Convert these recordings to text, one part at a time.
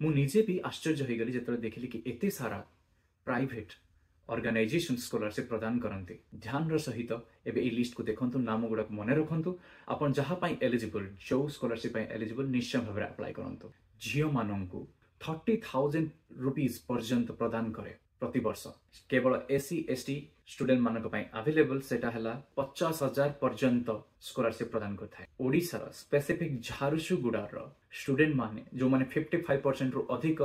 मु निजे भी आश्चर्य हो गली जो देखिली कि एते सारा प्राइवेट ऑर्गेनाइजेशन स्कॉलरशिप प्रदान करते। ध्यान सहित एबे ई लिस्ट को देखंतु, नाम गुड़ाक मन रखंतु। आपण जहाँ पाई एलिजिबल, जो स्कॉलरशिप पाई एलिजिबल निश्चय भाव अप्लाई करंतु। झियो मानंकु 30,000 रुपीस पर्यंत प्रदान करे प्रति वर्ष। केवल एससी एसटी स्टूडेंट मानक पाई अवेलेबल सेटा हला 50,000 पर्यंत स्कॉलरशिप प्रदान करता है। ओडिशार स्पेसिफिक झारसुगुड़ार स्टूडेंट माने जो माने 55% रु अधिक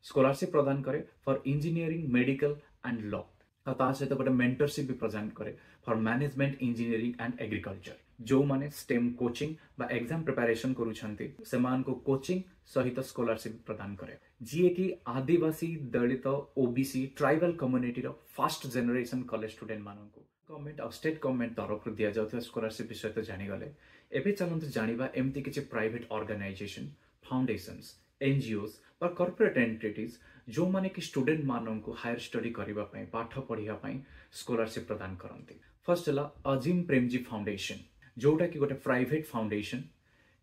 स्कॉलरशिप प्रदान करे for engineering, medical and law. ता सहित गोटे मेंटरशिप भी प्रदान करे for management, engineering and agriculture. जो माने स्टेम कोचिंग बा एग्जाम प्रिपरेशन करूछंती सेमान को कोचिंग सहित स्कॉलरशिप प्रदान करे। जी कि आदिवासी, दलित, ओबीसी, ट्राइबल कम्युनिटी रो फर्स्ट जनरेशन कॉलेज स्टूडेंट माननको गवर्नमेंट और स्टेट गवर्नमेंट तरफ दिया जाउଥିବା स्कॉलरशिप विषय तो जानि गले। एबे चलंतु जानिबा एमती किछि प्राइवेट ऑर्गेनाइजेशन, फाउंडेशंस, एनजीओस और कॉर्पोरेट एंटिटीज जो माने कि स्टूडेंट माननको हायर स्टडी करिबा पई, पाठ पढ़िया पई स्कॉलरशिप प्रदान करंती। फर्स्ट हला अजिम प्रेमजी फाउंडेशन, जोटा कि गोटे प्राइवेट फाउंडेशन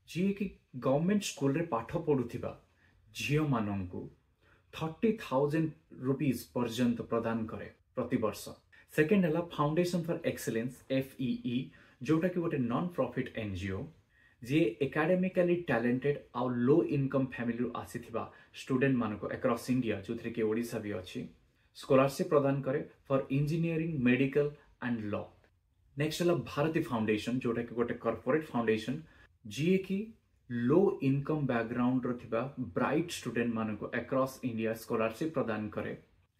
जी कि गवर्नमेंट स्कूल रे पाठ पढ़ुथिबा झियो माननको 30,000 रुपीस पर्यंत प्रदान करे प्रति वर्ष। सेकेंड हला फाउंडेशन फॉर एक्सीलेंस, FEE, जोटा कि गोटे नॉन प्रॉफिट एनजीओ जे एकेडमिकली टैलेंटेड आ लो इनकम फैमिली रु आसीथिबा स्टूडेंट मानको अक्रॉस इंडिया, जो कि ओडिशा भी अछि, स्कॉलरशिप प्रदान करे for engineering, medical and law. Next हला भारती फाउंडेशन, जोटा कि गोटे कॉर्पोरेट फाउंडेशन जी कि लो इनकम बैकग्राउंड रो थिबा ब्राइट स्टूडेंट मानको अक्रॉस इंडिया स्कॉलरशिप प्रदान करे।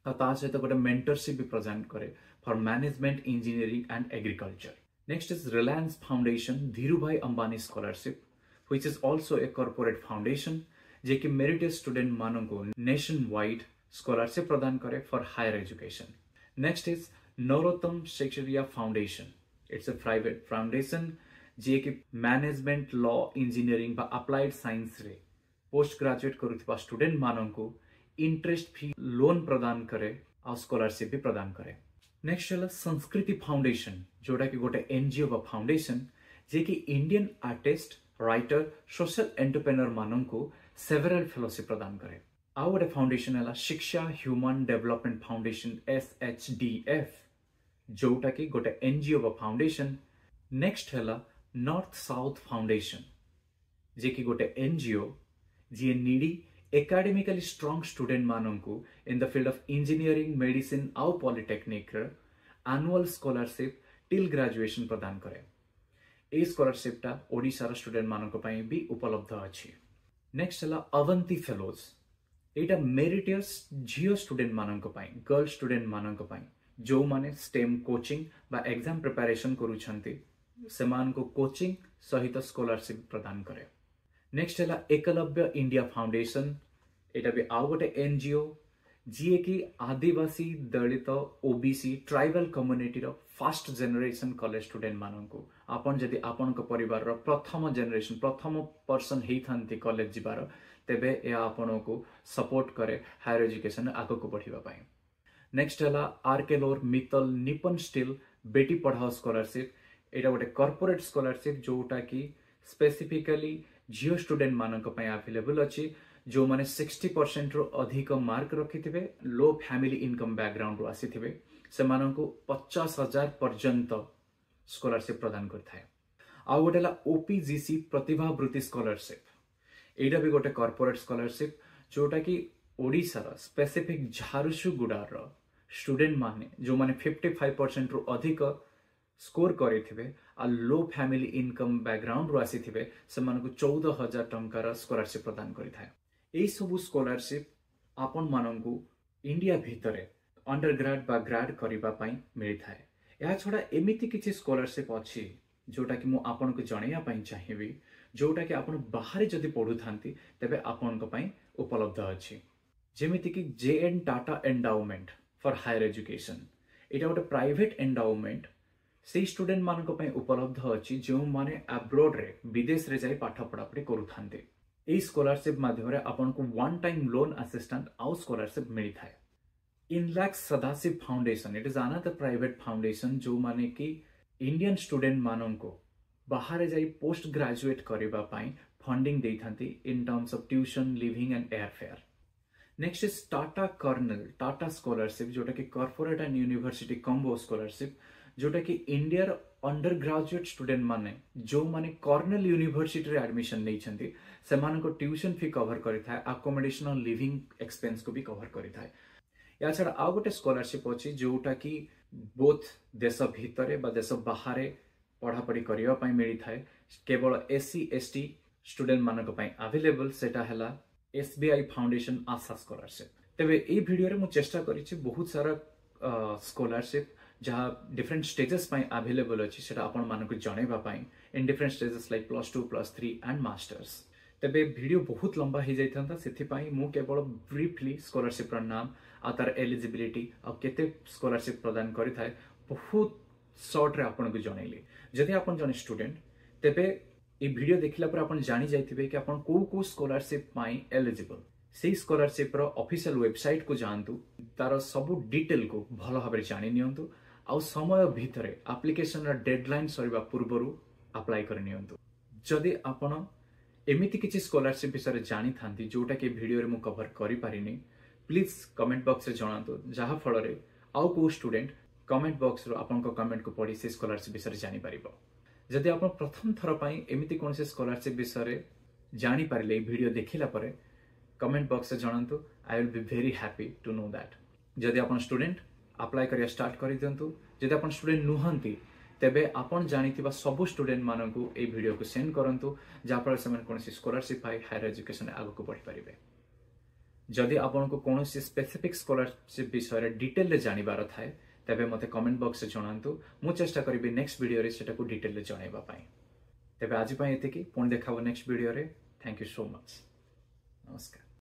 ता सहित गोटे मेंटरशिप भी प्रदान करे for management, engineering and agriculture. Next is Reliance Foundation Dhirubhai Ambani scholarship, which is also a corporate foundation जे कि मेरिटियस स्टूडेंट मानको नेशन वाइड स्कॉलरशिप प्रदान करे for higher education. Next is Narottam Sekhsaria foundation, it's a private foundation जे कि management, law, engineering बा applied science रे post graduate करुथिबा student माननको interest फी loan प्रदान करे और स्कॉलरशिप भी प्रदान करे। नेक्स्ट हला संस्कृति फाउंडेशन, जोटा कि गोटे एनजीओ बा फाउंडेशन जे कि Indian artist, writer, social entrepreneur माननको सेवरल फेलोशिप प्रदान करे। आउ गोटे फाउंडेशन हला शिक्षा ह्यूमन डेवलपमेंट फाउंडेशन, SHDF, जोटा कि गोटे एनजीओ बा फाउंडेशन। नेक्स्ट हला नॉर्थ साउथ फाउंडेशन जे कि गोटे एनजीओ जी नीडी एकेडमिकली स्ट्रांग स्टूडेंट माननको in the field of engineering, medicine आउ polytechnic annual scholarship till graduation प्रदान करे। ए स्कॉलरशिपटा ओडिशार स्टूडेंट माननको पई भी उपलब्ध अछि। नेक्स्ट हला अवंती फेलोज, एटा मेरिटियस झियो स्टूडेंट माननको पई, गर्ल स्टूडेंट माननको पई जो माने स्टेम कोचिंग बा एग्जाम प्रिपरेशन करूछंती सेमान को कोचिंग सहित स्कॉलरशिप प्रदान करे। नेक्स्ट हला एकलव्य इंडिया फाउंडेशन, एटा भी आउ गोटे एनजीओ जी कि आदिवासी, दलित, ओबीसी, ट्राइबल कम्युनिटी रो फर्स्ट जनरेशन कॉलेज स्टूडेंट माननको आपन जदि आपन को परिवार रो प्रथम जनरेशन, प्रथम पर्सन हेई थांती कॉलेज जिबार, तेबे ए आपन को सपोर्ट करे हायर एजुकेशन आगो को बढ़िबा पई। नेक्स्ट हला आरकेलोर Mittal Nippon steel Beti Padhao scholarship, एटा गोटे कॉर्पोरेट स्कॉलरशिप जोटा कि स्पेसिफिकली झियो स्टूडेंट मानक पई अवेलेबल अछि, जो माने 60% रो अधिक मार्क रखिथिबे, लो फैमिली इनकम बैकग्राउंड रो आसीथिबे, से माननको 50,000 पर्यंत स्कॉलरशिप प्रदान करथाय। आ गोटेला ओपीजीसी प्रतिभा वृत्ति स्कॉलरशिप, एटा भी गोटे कॉर्पोरेट स्कॉलरशिप जोटा कि ओडिशार स्पेसिफिक झारसुगुड़ार स्टूडेंट माने जो माने 55% रो अधिक स्कोर करिथिबे आ लो फैमिली इनकम बैकग्राउंड रो आसीथिबे, से माननको 14,000 टंकार स्कॉलरशिप प्रदान करिथाय। एई सबु स्कॉलरशिप आपन माननको इंडिया भितरे अंडर ग्रेड बा ग्रेड करिबा पई मिलिथाय। या छडा एमिति किछि स्कॉलरशिप अछि जोटा कि मु आपन को जणैया पई चाहिबी, जोटा कि आपन बाहर जदि पढु थांती तबे आपन को पई उपलब्ध अछि। जेमिति कि JN Tata endowment for higher education, एटा गोटे प्राइवेट एंडाउमेंट से स्टूडेंट मान को पई उपलब्ध अछि जो माने अब्रॉड रे विदेश रे जाई पाठ पढ़ापढ़ी करू थांते। ए स्कॉलरशिप माध्यम रे आपन को वन टाइम लोन असिस्टेंट आउ स्कॉलरशिप मिली थाए। Inlaks Sadashiv foundation, it is another private foundation जो माने कि इंडियन स्टूडेंट मानन को बाहर जाई पोस्ट ग्रेजुएट करिबा पई फंडिंग देइथांती in terms of tuition living and air fare. Next is Tata Cornell Tata scholarship जोटा कि corporate and university combo scholarship जोटा कि इंडिया अंडर ग्रेजुएट स्टूडेंट माने जो माने कर्नल यूनिवर्सिटी रे एडमिशन नहीं छंती से माने को ट्यूशन फी कवर करि थाए अकोमोडेशन और लिविंग एक्सपेंस को भी कवर करि थाए। या छाड़ा आउ गोटे स्कॉलरशिप अछि जोटा कि बोथ देश भितरे बा देश बाहर पढ़ापढ़ी करिया पई मिली थाए केवल एससी एसटी स्टूडेंट मानक पई अवेलेबल सेटा हला एसबीआई फाउंडेशन आशा स्कॉलरशिप। तेबे ए वीडियो रे मु चेष्टा करिछि बहुत सारा स्कॉलरशिप जहाँ डिफरेंट स्टेजेस पई अवेलेबल अछि सेटा आपण मानक जणैबा पई in different stages like +2 +3 and masters. तेबे वीडियो बहुत लंबा हो जाइथांता सेथि पई मु केवल ब्रीफली स्कॉलरशिप रा नाम आ तार एलिजिबिलिटी आ केते स्कॉलरशिप प्रदान करि थाए बहुत शॉर्ट रे आपण को जणैली। जदि आपण जने स्टूडेंट तेबे ए वीडियो देखिला पर आपण जानि जाइथिबे कि आपण को स्कॉलरशिप पई एलिजिबल से स्कॉलरशिप रो ऑफिशियल वेबसाइट को जानतु तार सब डिटेल को भलो भाबरे जानि नियंतु आ समय भितरे एप्लिकेशन रा डेडलाइन सरिबा पूर्वरु अप्लाई कर नियंतु। जदि आपण एमिति किछि स्कॉलरशिप विषय जानि थांती जोटा कि वीडियो रे मु कवर करि पारिनी प्लीज कमेंट बॉक्स रे जणातु जहा फल रे आउ को स्टूडेंट कमेंट बॉक्स रो आपण को कमेंट को पढी से स्कॉलरशिप विषय जानि परिबो। जदि आपण प्रथम थर पई एमिति कोनसे स्कॉलरशिप विषय जानि पारले वीडियो देखिला परे कमेंट बॉक्स रे जणातु I will be very happy to know that. जदि आपण स्टूडेंट अप्लाई करिया स्टार्ट करि दियंतु जदि आपण स्टूडेंट नुहंती तेबे आपण जानिथिबा सब स्टूडेंट मानकु ए वीडियो को सेंड करंतु जा पर से मन कोनसी स्कॉलरशिप पाई हायर एजुकेशन आगो को बढ़ी परिबे। जदि आपण को कोनसी स्पेसिफिक स्कॉलरशिप विषय रे डिटेल रे जानिबार थाए तेबे मते कमेंट बॉक्स रे जणांतु मु चेष्टा करिबे नेक्स्ट वीडियो रे सेटा को डिटेल रे जणाइबा पाई। तेबे आज पई एतिकी पुन देखाबो नेक्स्ट वीडियो रे। Thank you so much. नमस्कार।